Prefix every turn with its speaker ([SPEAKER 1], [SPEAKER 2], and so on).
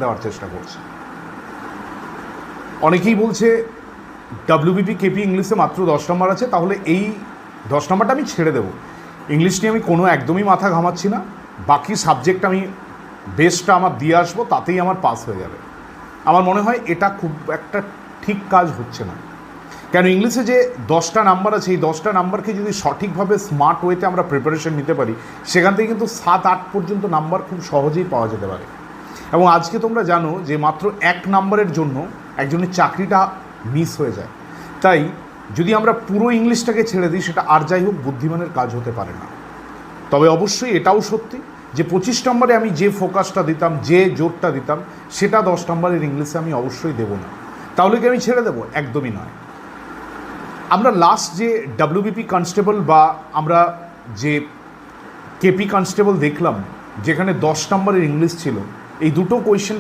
[SPEAKER 1] দেওয়ার চেষ্টা করছে। অনেকেই বলছে ডাব্লিউবিপি কেপি ইংলিশে মাত্র 10 নম্বর আছে, তাহলে এই 10 নম্বরটা আমি ছেড়ে দেবো। ইংলিশ নিয়ে আমি একদমই মাথা ঘামাচ্ছি না, বাকি সাবজেক্ট আমি বেস্টটা আমার দিয়ে আসবো, তাতেই আমার পাস হয়ে যাবে। আমার মনে হয় এটা খুব একটা ঠিক কাজ হচ্ছে না। কেন, ইংলিশে যে 10টা নাম্বার আছে, এই 10টা নাম্বারকে যদি সঠিকভাবে স্মার্ট ওয়েতে আমরা প্রিপারেশন নিতে পারি, সেখান থেকে কিন্তু 7-8 পর্যন্ত নাম্বার খুব সহজেই পাওয়া যেতে পারে। এবং আজকে তোমরা জানো যে মাত্র 1 নাম্বারের জন্য একজনের চাকরিটা মিস হয়ে যায়। তাই যদি আমরা পুরো ইংলিশটাকে ছেড়ে দিই, সেটা আর যাই হোক বুদ্ধিমানের কাজ হতে পারে না। তবে অবশ্যই এটাও সত্যি যে 25 নম্বরে আমি যে ফোকাসটা দিতাম, যে জোরটা দিতাম, সেটা 10 নম্বরের ইংলিশে আমি অবশ্যই দেবো না। তাহলে কি আমি ছেড়ে দেবো? একদমই নয়। আমরা লাস্ট যে ডাব্লিউবিপি কনস্টেবল বা আমরা যে কেপি কনস্টেবল দেখলাম, যেখানে 10 নম্বরের ইংলিশ ছিল, এই দুটো কোয়েশ্চেন